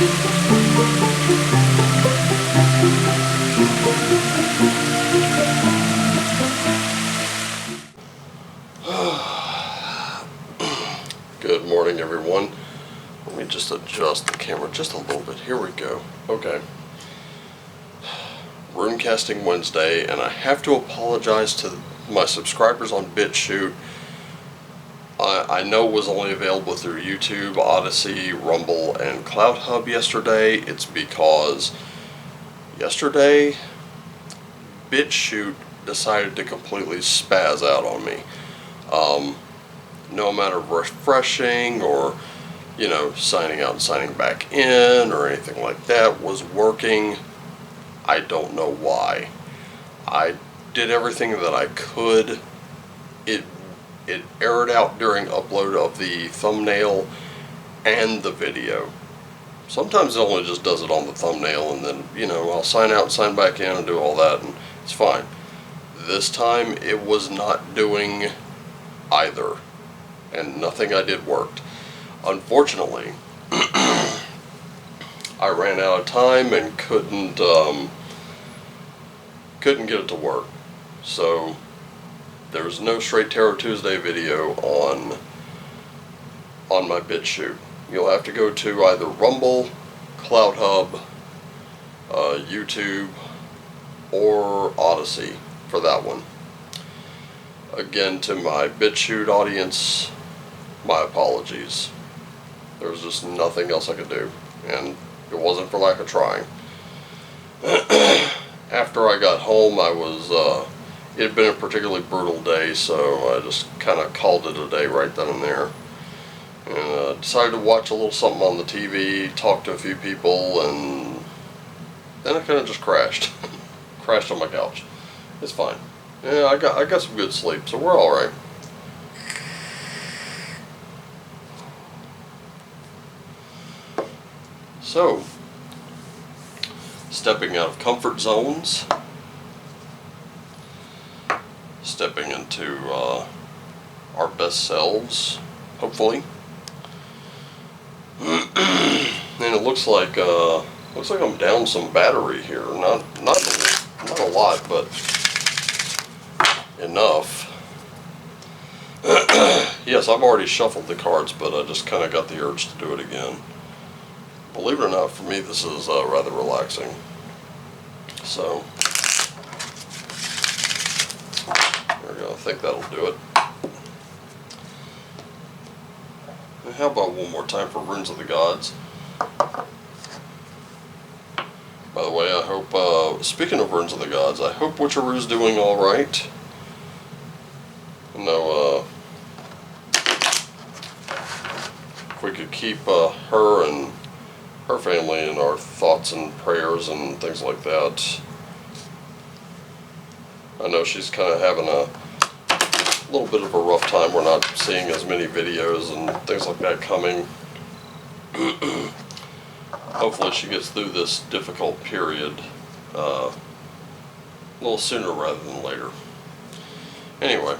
Good morning, everyone. Let me just adjust the camera just a little bit. Here we go. Okay. Runecasting Wednesday, and I have to apologize to my subscribers on BitChute. I know it was only available through YouTube, Odyssey, Rumble, and CloudHub yesterday. It's because yesterday BitChute decided to completely spaz out on me. No amount of refreshing or, signing out and signing back in or anything like that was working. I don't know why. I did everything that I could. It errored out during upload of the thumbnail and the video. Sometimes it only just does it on the thumbnail, and then, I'll sign out and sign back in and do all that, and it's fine. This time it was not doing either, and nothing I did worked. Unfortunately, I ran out of time and couldn't get it to work. So there's no Straight Tarot Tuesday video on my BitChute. You'll have to go to either Rumble, CloudHub, YouTube, or Odyssey for that one. Again, to my BitChute audience, my apologies. There was just nothing else I could do, and it wasn't for lack of trying. After I got home, it had been a particularly brutal day, so I just kind of called it a day right then and there. And decided to watch a little something on the TV, talk to a few people, and then I kind of just crashed. Crashed on my couch. It's fine. Yeah, I got some good sleep, so we're alright. So, stepping out of comfort zones, stepping into our best selves, hopefully. And it looks like I'm down some battery here. Not a lot, but enough. Yes, I've already shuffled the cards, but I just kind of got the urge to do it again. Believe it or not, for me this is rather relaxing. So, there we go. I think that'll do it. And how about one more time for Runes of the Gods? By the way, I hope, speaking of Runes of the Gods, I hope Witcharoo's doing alright. If we could keep her and her family in our thoughts and prayers and things like that. I know she's kind of having a little bit of a rough time. We're not seeing as many videos and things like that coming. Hopefully she gets through this difficult period a little sooner rather than later. Anyway,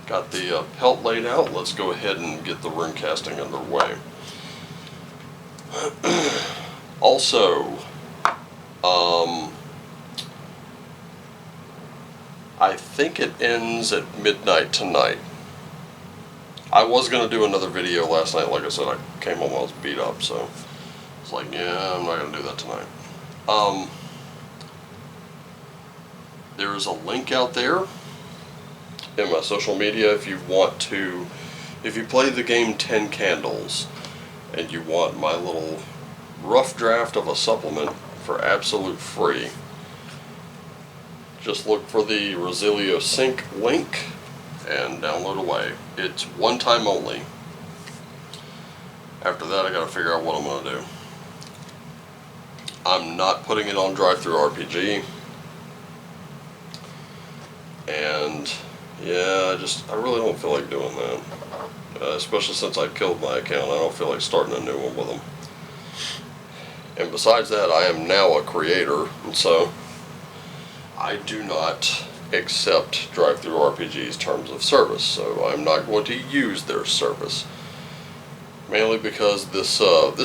got the pelt laid out. Let's go ahead and get the rune casting underway. Also, I think it ends at midnight tonight. I was going to do another video last night. Like I said, I came home, I was beat up, so it's like, yeah, I'm not going to do that tonight. There's a link out there in my social media if you play the game 10 Candles and you want my little rough draft of a supplement for absolute free. Just look for the Rosilio Sync link and download away. It's one time only. After that, I gotta figure out what I'm gonna do. I'm not putting it on Drive-Thru-RPG. And yeah, I really don't feel like doing that. Especially since I killed my account, I don't feel like starting a new one with them. And besides that, I am now a creator, and so I do not accept Drive-Thru RPG's terms of service, so I'm not going to use their service. mainly because this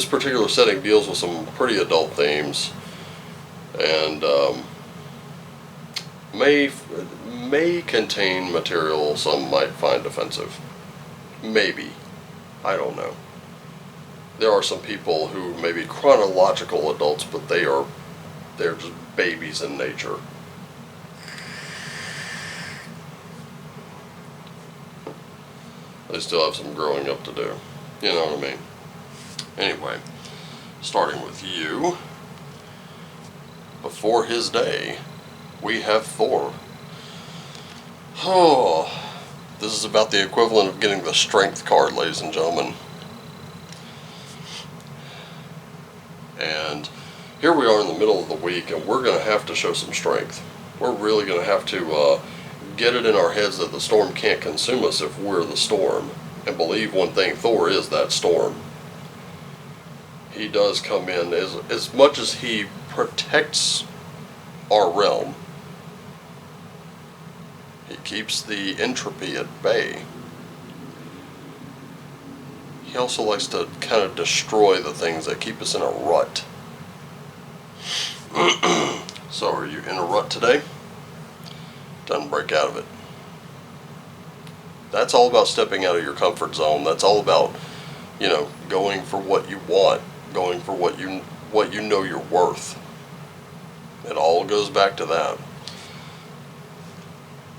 particular setting deals with some pretty adult themes, and may may contain material some might find offensive. Maybe, I don't know. There are some people who may be chronological adults, but they're just babies in nature. They still have some growing up to do. You know what I mean? Anyway, starting with you. Before his day, we have Thor. Oh, this is about the equivalent of getting the strength card, ladies and gentlemen. And here we are in the middle of the week, and we're going to have to show some strength. We're really going to have to get it in our heads that the storm can't consume us if we're the storm. And believe one thing, Thor is that storm. He does come in, as much as he protects our realm, he keeps the entropy at bay. He also likes to kind of destroy the things that keep us in a rut. So are you in a rut today? Doesn't break out of it. That's all about stepping out of your comfort zone. That's all about, going for what you want, going for what you know you're worth. It all goes back to that.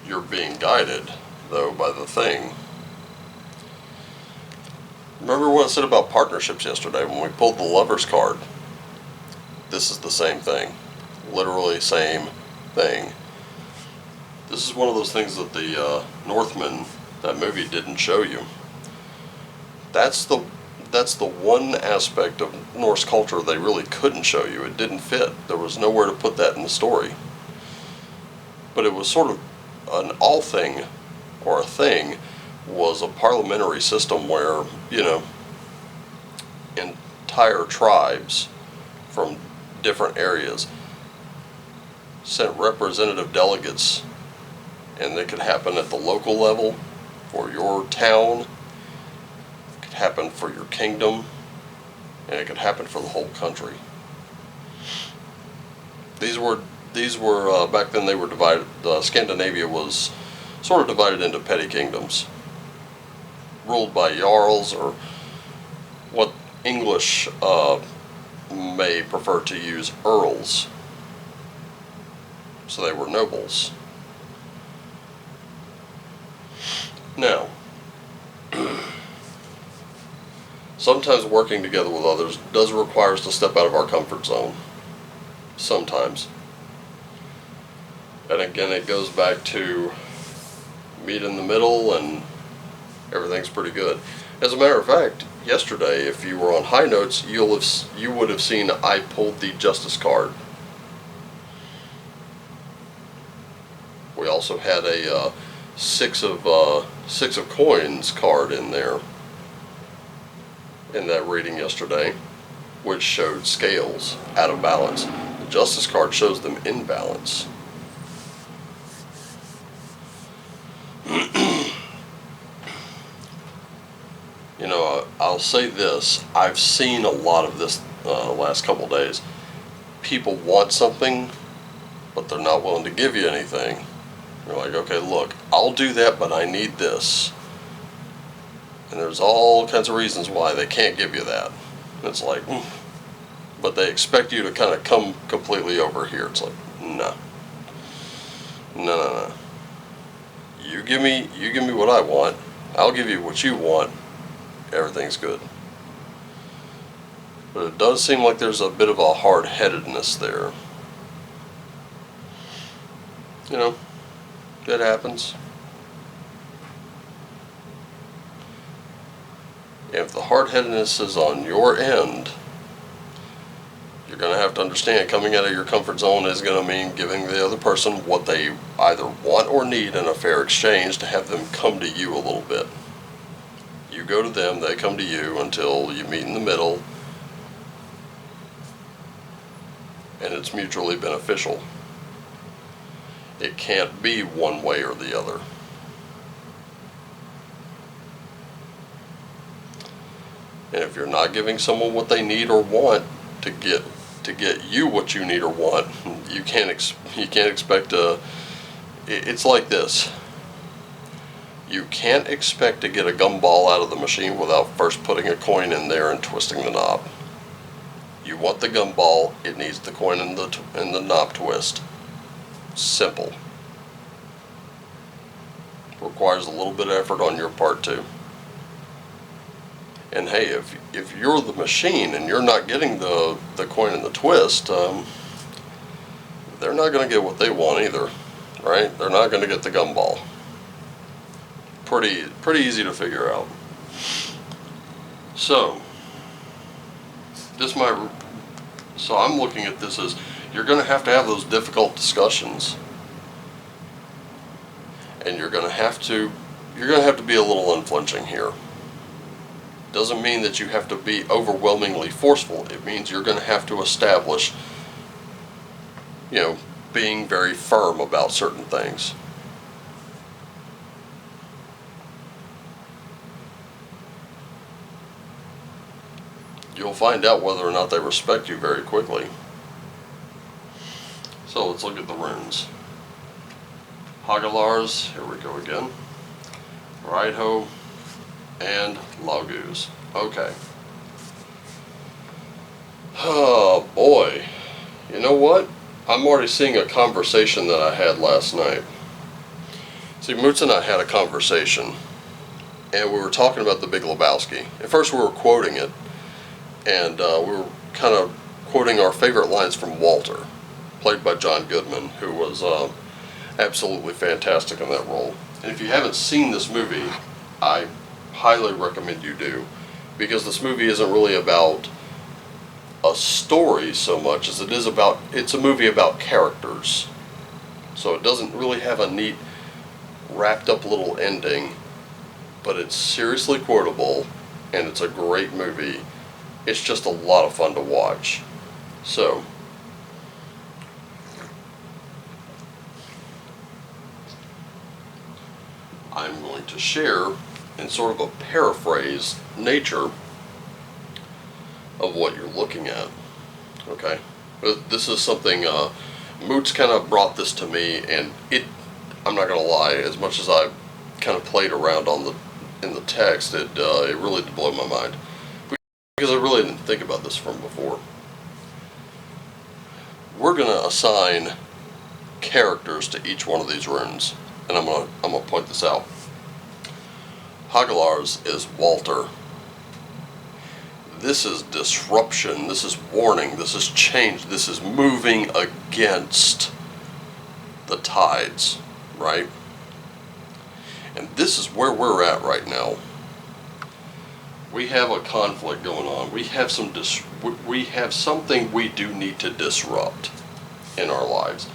You're being guided, though, by the thing. Remember what I said about partnerships yesterday when we pulled the Lover's card? This is the same thing. Literally same thing. This is one of those things that the Northman, that movie, didn't show you. That's the one aspect of Norse culture they really couldn't show you. It didn't fit. There was nowhere to put that in the story. But it was sort of an all thing, or a thing, was a parliamentary system where, entire tribes from different areas sent representative delegates, and it could happen at the local level for your town, it could happen for your kingdom, and it could happen for the whole country. These were back then they were divided. Scandinavia was sort of divided into petty kingdoms, ruled by jarls, or what English may prefer to use, earls. So they were nobles. Now, sometimes working together with others does require us to step out of our comfort zone. Sometimes. And again, it goes back to meet in the middle and everything's pretty good. As a matter of fact, yesterday, if you were on high notes, you would have seen I pulled the Justice card. We also had a six of coins card in there in that reading yesterday, which showed scales out of balance. The Justice card shows them in balance. I'll say this. I've seen a lot of this the last couple of days. People want something, but they're not willing to give you anything. You're like, okay, look, I'll do that, but I need this. And there's all kinds of reasons why they can't give you that. And it's like, but they expect you to kind of come completely over here. It's like, no. No. You give me what I want. I'll give you what you want. Everything's good. But it does seem like there's a bit of a hard-headedness there. It happens. If the hard-headedness is on your end, you're going to have to understand coming out of your comfort zone is going to mean giving the other person what they either want or need in a fair exchange to have them come to you a little bit. You go to them, they come to you until you meet in the middle, and it's mutually beneficial. It can't be one way or the other. And if you're not giving someone what they need or want to get you what you need or want, you can't expect to. It's like this. You can't expect to get a gumball out of the machine without first putting a coin in there and twisting the knob. You want the gumball, it needs the coin and the knob twist. Simple. Requires a little bit of effort on your part too. And hey, if you're the machine and you're not getting the coin and the twist, they're not going to get what they want either, right? They're not going to get the gumball. Pretty easy to figure out. So I'm looking at this as you're going to have those difficult discussions, and you're going to have to be a little unflinching here. Doesn't mean that you have to be overwhelmingly forceful. It means you're going to have to establish, being very firm about certain things. You'll find out whether or not they respect you very quickly. So let's look at the runes. Hagalars, here we go again. Raiho and Laguz. Okay. Oh boy. You know what? I'm already seeing a conversation that I had last night. See, Moots and I had a conversation, and we were talking about The Big Lebowski. At first we were quoting it, and we were kind of quoting our favorite lines from Walter, played by John Goodman, who was absolutely fantastic in that role. And if you haven't seen this movie, I highly recommend you do, because this movie isn't really about a story so much as it's a movie about characters. So it doesn't really have a neat wrapped up little ending, but it's seriously quotable, and it's a great movie. It's just a lot of fun to watch. So I'm going to share in sort of a paraphrase nature of what you're looking at. Okay? This is something, Moots kind of brought this to me, and I'm not going to lie, as much as I kind of played around in the text, it really did blow my mind. Because I really didn't think about this from before. We're going to assign characters to each one of these runes, and I'm gonna point this out. Hagalars is Walter. This is disruption, this is warning, this is change, this is moving against the tides, right? And this is where we're at right now. We have a conflict going on. We have something we do need to disrupt in our lives.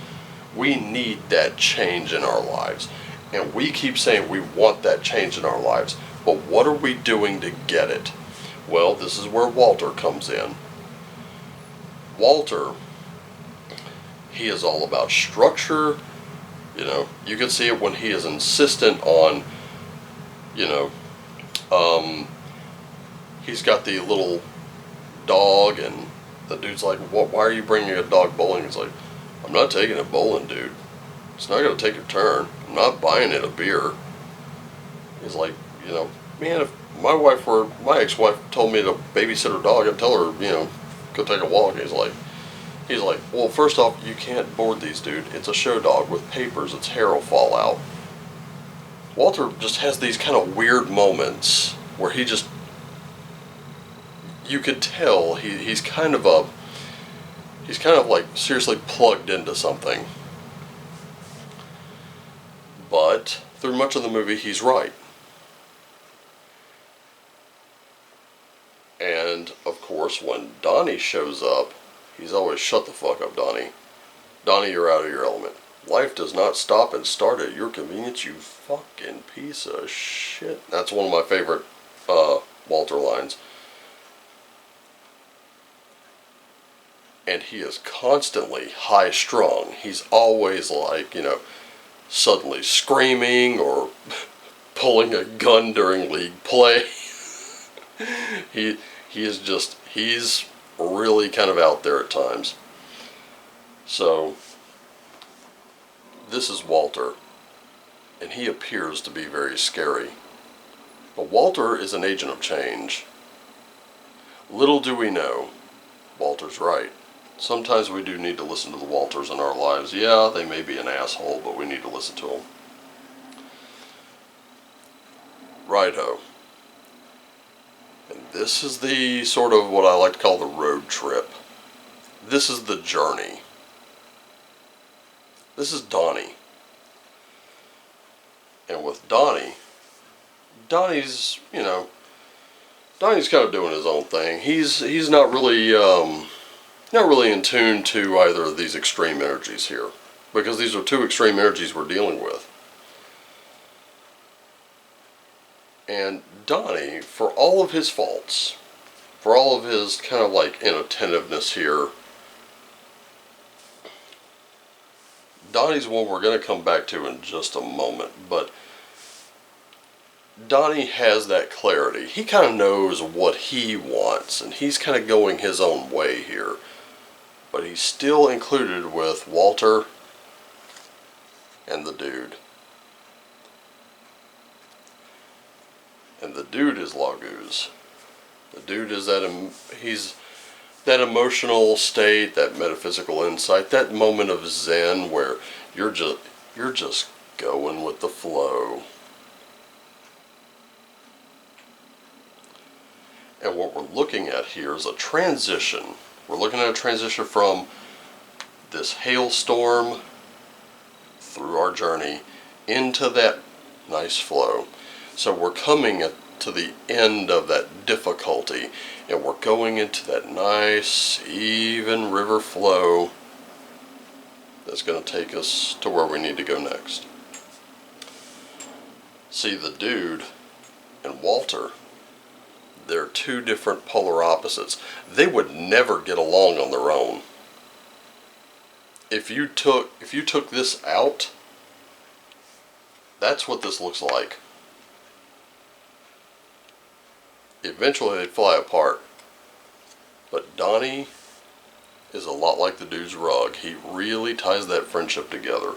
We need that change in our lives. And we keep saying we want that change in our lives. But what are we doing to get it? Well, this is where Walter comes in. Walter, he is all about structure. You can see it when he is insistent on, he's got the little dog, and the dude's like, why are you bringing a dog bowling? He's like, I'm not taking it bowling, dude. It's not going to take a turn. I'm not buying it a beer. He's like, man, if my ex-wife told me to babysit her dog, I'd tell her, go take a walk. He's like, well, first off, you can't board these, dude. It's a show dog with papers. Its hair will fall out. Walter just has these kind of weird moments where he just, you could tell he's kind of like seriously plugged into something. But through much of the movie, he's right. And of course, when Donnie shows up, he's always, shut the fuck up, Donnie. Donnie, you're out of your element. Life does not stop and start at your convenience, you fucking piece of shit. That's one of my favorite Walter lines. And he is constantly high-strung. He's always like, suddenly screaming or pulling a gun during league play. He is just, he's really kind of out there at times. So this is Walter, and he appears to be very scary. But Walter is an agent of change. Little do we know, Walter's right. Sometimes we do need to listen to the Walters in our lives. Yeah, they may be an asshole, but we need to listen to them. Righto. And this is the sort of what I like to call the road trip. This is the journey. This is Donnie. And with Donnie's, Donnie's kind of doing his own thing. He's not really in tune to either of these extreme energies here, because these are two extreme energies we're dealing with. And Donnie, for all of his faults, for all of his kind of like inattentiveness here, Donnie's one we're going to come back to in just a moment, but Donnie has that clarity. He kind of knows what he wants, and he's kind of going his own way here. But he's still included with Walter and the dude. And the dude is Laguz. The dude is he's that emotional state, that metaphysical insight, that moment of zen where you're just going with the flow. And what we're looking at here is a transition. We're looking at a transition from this hailstorm through our journey into that nice flow. So we're coming to the end of that difficulty, and we're going into that nice, even river flow that's going to take us to where we need to go next. See, the dude and Walter, they're two different polar opposites. They would never get along on their own. If you took this out, that's what this looks like. Eventually they'd fly apart. But Donnie is a lot like the dude's rug. He really ties that friendship together.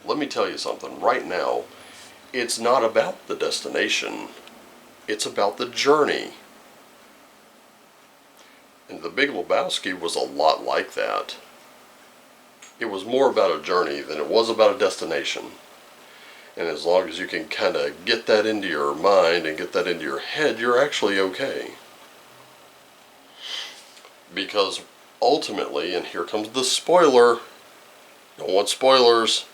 Let me tell you something. Right now, it's not about the destination. It's about the journey. And The Big Lebowski was a lot like that. It was more about a journey than it was about a destination. And as long as you can kind of get that into your mind and get that into your head, you're actually okay. Because ultimately, and here comes the spoiler, don't want spoilers.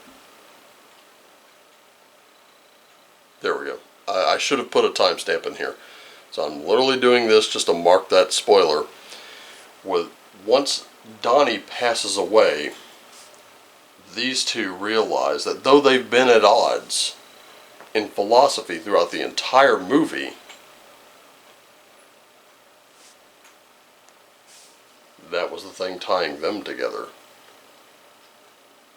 There we go. I should have put a timestamp in here. So I'm literally doing this just to mark that spoiler. Once Donnie passes away, these two realize that though they've been at odds in philosophy throughout the entire movie, that was the thing tying them together.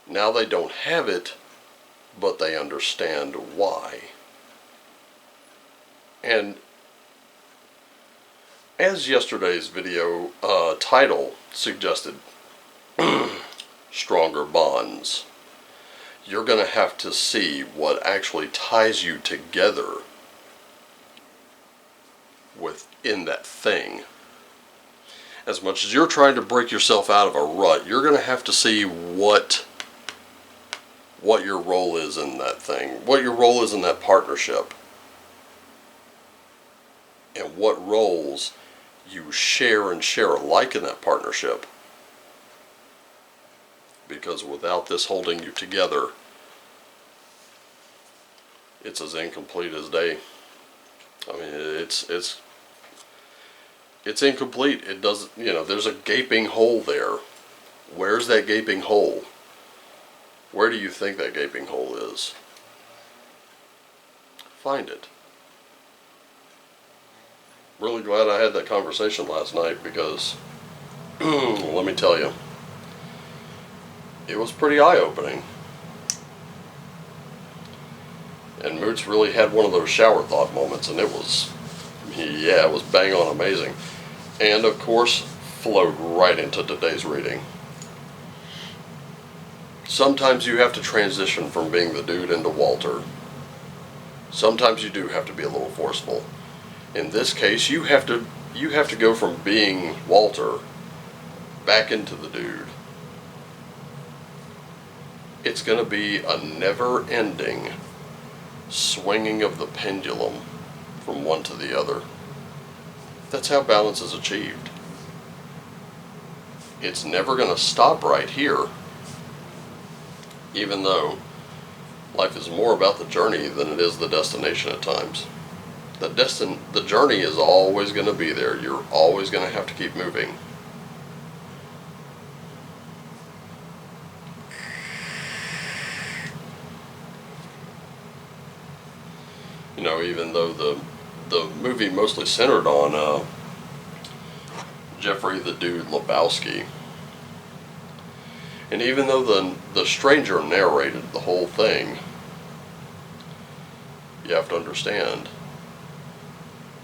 Now they don't have it, but they understand why. And as yesterday's video title suggested, Stronger Bonds, you're going to have to see what actually ties you together within that thing. As much as you're trying to break yourself out of a rut, you're going to have to see what your role is in that thing, what your role is in that partnership, and what roles you share and share alike in that partnership. Because without this holding you together, it's as incomplete as day. I mean, it's incomplete. It doesn't, there's a gaping hole there. Where's that gaping hole? Where do you think that gaping hole is? Find it. Really glad I had that conversation last night because, let me tell you, it was pretty eye-opening. And Moots really had one of those shower thought moments, and it was Yeah, it was bang on amazing. And of course, flowed right into today's reading. Sometimes you have to transition from being the dude into Walter. Sometimes you do have to be a little forceful. In this case, you have to go from being Walter back into the dude. It's going to be a never-ending swinging of the pendulum from one to the other. That's how balance is achieved. It's never going to stop right here, even though life is more about the journey than it is the destination at times. The journey is always going to be there. You're always going to have to keep moving. You know, even though the movie mostly centered on Jeffrey the Dude Lebowski, and even though the stranger narrated the whole thing, you have to understand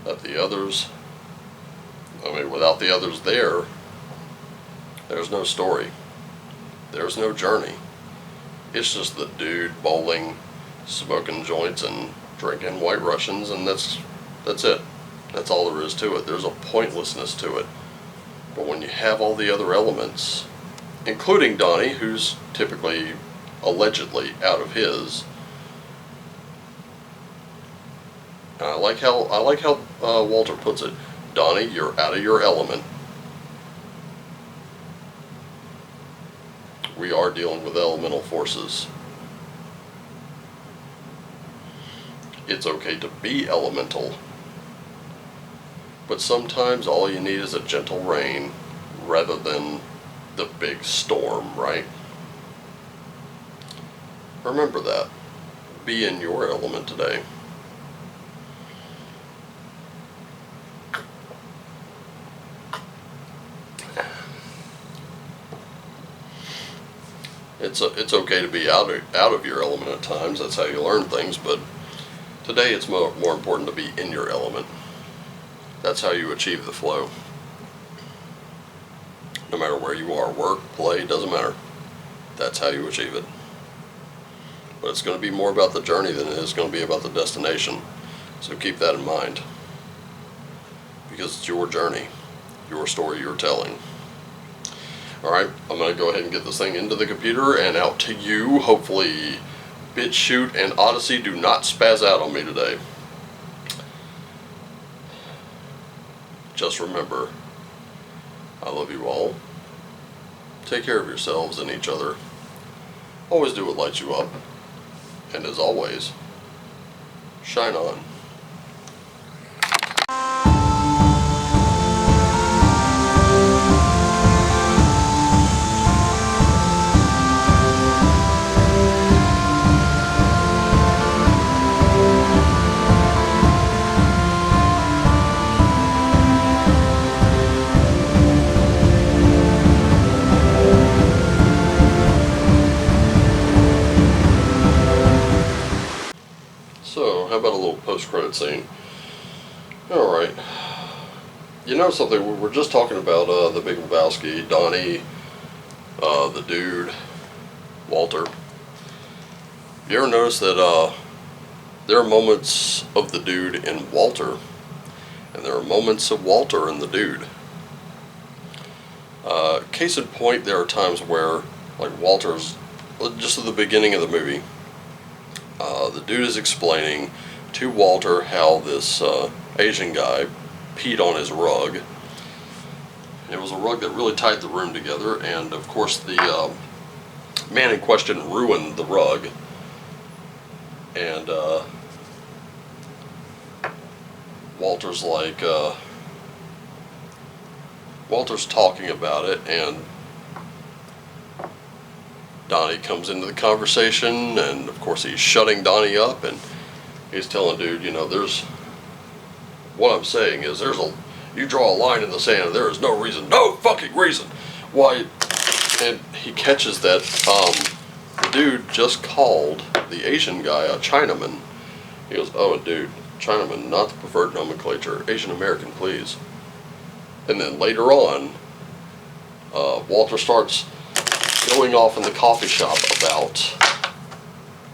that the others, without the others there's no story. There's no journey. It's just the dude bowling, smoking joints, and drinking White Russians, and that's it. That's all there is to it. There's a pointlessness to it. But when you have all the other elements, including Donnie, who's typically, allegedly, out of his, and I like how Walter puts it, Donnie, you're out of your element. We are dealing with elemental forces. It's okay to be elemental, but sometimes all you need is a gentle rain rather than the big storm, right? Remember that. Be in your element today. It's okay to be out of your element at times. That's how you learn things, but today it's more important to be in your element. That's how you achieve the flow. No matter where you are, work, play, doesn't matter. That's how you achieve it. But it's going to be more about the journey than it is going to be about the destination. So keep that in mind. Because it's your journey, your story you're telling. Alright, I'm going to go ahead and get this thing into the computer and out to you. Hopefully BitChute and Odyssey do not spaz out on me today. Just remember, I love you all. Take care of yourselves and each other. Always do what lights you up. And as always, shine on. So, how about a little post-credit scene? Alright. You know something, we were just talking about the Big Lebowski, Donnie, the dude, Walter. You ever notice that there are moments of the dude in Walter, and there are moments of Walter in the dude? Case in point, there are times where, like Walter's, just at the beginning of the movie, the dude is explaining to Walter how this Asian guy peed on his rug. It was a rug that really tied the room together, and of course the man in question ruined the rug. And Walter's like, Walter's talking about it, and Donnie comes into the conversation, and of course he's shutting Donnie up, and he's telling dude, you know, what I'm saying is you draw a line in the sand and there is no reason, no fucking reason why. And he catches that the dude just called the Asian guy a Chinaman. He goes, oh dude, Chinaman, not the preferred nomenclature. Asian American, please. And then later on, Walter starts going off in the coffee shop about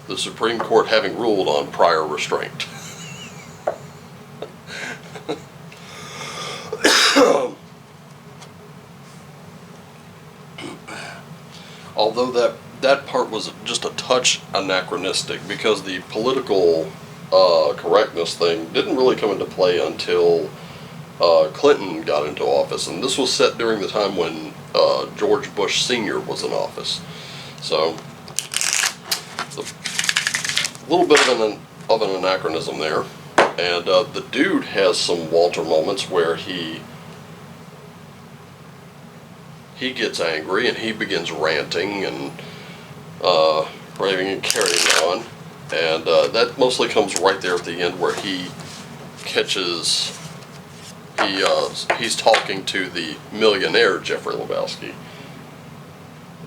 the Supreme Court having ruled on prior restraint. Although that part was just a touch anachronistic, because the political correctness thing didn't really come into play until Clinton got into office, and this was set during the time when George Bush Sr. was in office. So, a little bit of an anachronism there. And the dude has some Walter moments where he gets angry and he begins ranting and raving and carrying on. And that mostly comes right there at the end, where he catches, he's talking to the millionaire Jeffrey Lebowski,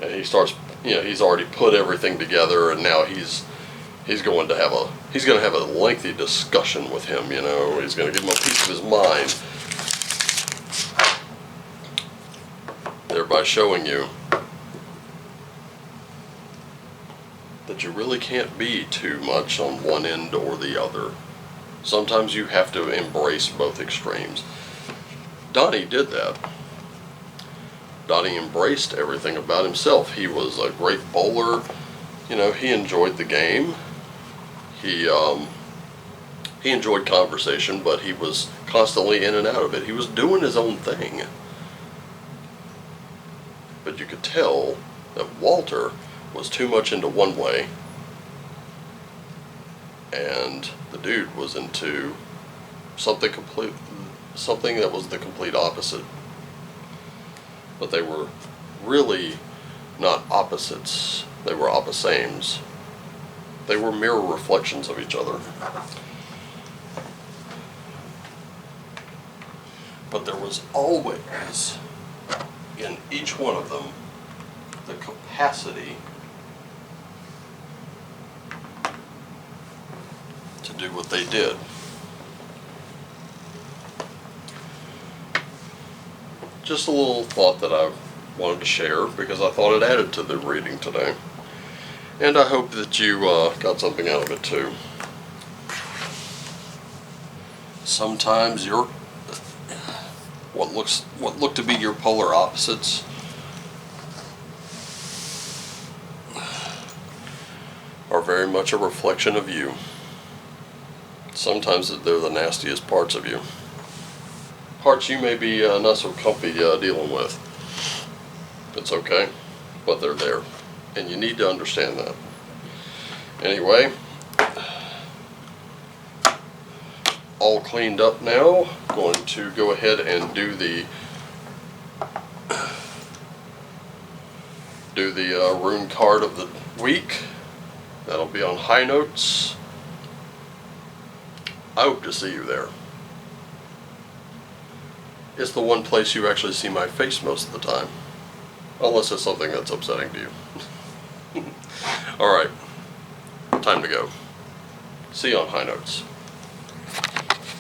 and he starts, he's already put everything together, and now he's going to have a lengthy discussion with him. He's going to give him a piece of his mind, thereby showing you that you really can't be too much on one end or the other. Sometimes you have to embrace both extremes. Donnie did that. Donnie embraced everything about himself. He was a great bowler. He enjoyed the game. He enjoyed conversation, but he was constantly in and out of it. He was doing his own thing. But you could tell that Walter was too much into one way, and the dude was into something that was the complete opposite. But they were really not opposites. They were opposames. They were mirror reflections of each other. But there was always, in each one of them, the capacity to do what they did. Just a little thought that I wanted to share, because I thought it added to the reading today. And I hope that you got something out of it too. Sometimes what look to be your polar opposites are very much a reflection of you. Sometimes they're the nastiest parts of you. Parts you may be not so comfy dealing with. It's okay, but they're there, and you need to understand that. Anyway, all cleaned up now. Going to go ahead and do the rune card of the week. That'll be on High Notes. I hope to see you there. It's the one place you actually see my face most of the time. Unless it's something that's upsetting to you. Alright. Time to go. See you on High Notes.